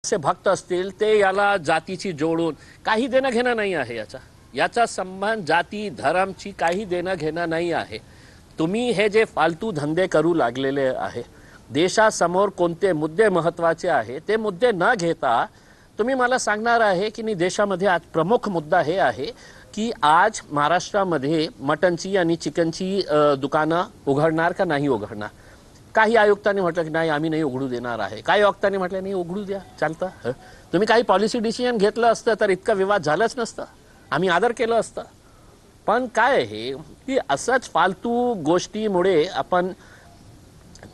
असे भक्त असतील ते याला जातीची जोडून काही देणं घेणं नाही आहे। याचा संबंध जाती धर्मची काही देणं घेणं नाही आहे। तुम्ही हे जे फालतू धंदे करू लागलेले आहे, देशासमोर कोणते मुद्दे महत्त्वाचे आहे ते मुद्दे न घेता तुम्ही मला सांगणार आहे की देशामध्ये आज प्रमुख मुद्दा हे आहे की आज महाराष्ट्रामध्ये मटनची आणि चिकनची दुकानं उघडणार का नाही उघडणार। काही आयुक्तांनी म्हटलं की नाही आम्ही नाही उघडू देणार आहे, काही आयुक्तांनी म्हटलं नाही उघडू द्या चालतं। तुम्ही काही पॉलिसी डिसिजन घेतलं असतं तर इतका विवाद झालाच नसता, आम्ही आदर केलं असतं। पण काय आहे की असंच फालतू गोष्टीमुळे आपण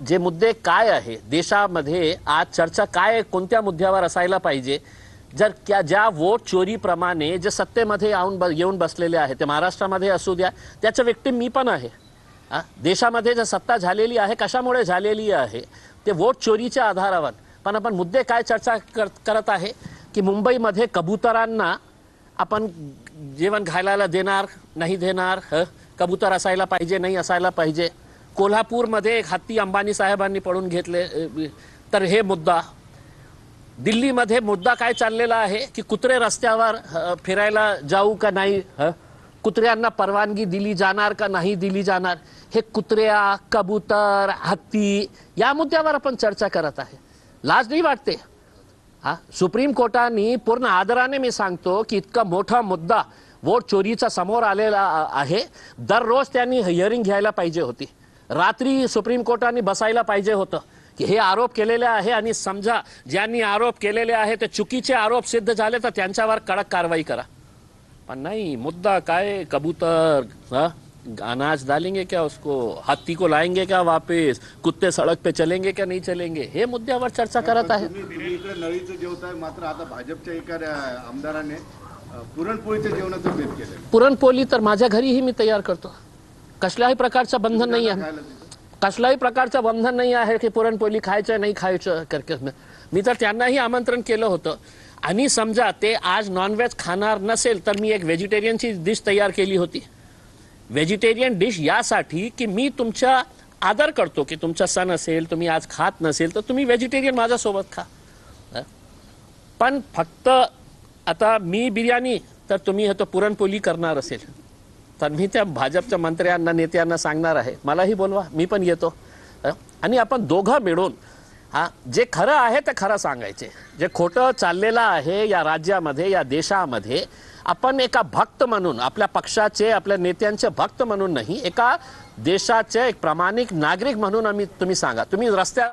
जे मुद्दे काय आहे देशामध्ये आज चर्चा काय कोणत्या मुद्द्यावर असायला पाहिजे, जर ज्या वोट चोरीप्रमाणे जे सत्तेमध्ये येऊन बसलेले आहे ते महाराष्ट्रामध्ये असू द्या, त्याचं विक्टिम मी पण आहे। देशामध्ये जे सत्ता झालेली आहे कशामुळे झालेली आहे ते वोट चोरीच्या आधारावर। पण आपण मुद्दे काय चर्चा करत आहे की मुंबईमध्ये कबुतरांना आपण जेवण खायला देणार नाही देणार, कबूतर असायला पाहिजे नाही असायला पाहिजे। कोल्हापूरमध्ये एक हत्ती अंबानी साहेबांनी पळून घेतले तर हे मुद्दा। दिल्लीमध्ये मुद्दा काय चाललेला आहे की कुत्रे रस्त्यावर फिरायला जाऊ का नाही, कुत्र्यांना परवानगी दिली जाणार का नाही दिली जाणार। हे कुत्र्या कबूतर हत्ती या मुद्द्यावर आपण चर्चा करत आहे। लाज नाही वाटते? सुप्रीम कोर्टाने पूर्ण आदराने मी सांगतो की इतका मोठा मुद्दा वोट चोरीचा समोर आलेला आहे, दररोज त्यांनी हिअरिंग घ्यायला पाहिजे होती। रात्री सुप्रीम कोर्टाने बसायला पाहिजे होतं की हे आरोप केलेले आहे आणि समजा ज्यांनी आरोप केलेले आहे ते चुकीचे आरोप सिद्ध झाले तर त्यांच्यावर कडक कारवाई करा। पर नहीं, मुद्दा काय कबूतर अनाज डालेंगे क्या उसको, हाथी को लाएंगे क्या वापस, कुत्ते सड़क पे चलेंगे क्या नहीं चलेंगे, हे मुद्द्यावर चर्चा करत आहे। तुम्ही इकडे नळीचं जेवताय, मात्र आता भाजपच्या एका आमदाराने पुरणपोळीच्या जेवणाचं बेत केलं। पुरणपोळी तर माझ्या घरीही मी तयार करतो, कसल्याही प्रकारचं बंधन नाही आहे, कसल्याही प्रकारचं बंधन नाही आहे की पुरणपोळी खायचं नाही खायचं करके। मी तर त्यांनाही आमंत्रण केलं होतं आणि समजा ते आज नॉनव्हेज खाणार नसेल तर मी एक व्हेजिटेरियनची डिश तयार केली होती। व्हेजिटेरियन डिश यासाठी की मी तुमचा आदर करतो की तुमचा सण असेल तुम्ही आज खात नसेल तर तुम्ही व्हेजिटेरियन माझ्यासोबत खा। पण फक्त आता मी बिर्याणी तर तुम्ही तो पुरणपोळी करणार असेल तर मी त्या भाजपच्या मंत्र्यांना नेत्यांना सांगणार आहे मलाही बोलवा, मी पण येतो आणि आपण दोघं मिळून जे खरं आहे ते खरं सांगायचे, जे खोटं चाललेलं आहे या राज्यामध्ये या देशामध्ये आपण एका भक्त म्हणून आपल्या पक्षाचे आपल्या नेत्यांचे भक्त म्हणून नाही, एका देशाचे एक प्रामाणिक नागरिक म्हणून तुम्ही सांगा। तुम्ही रस्त्या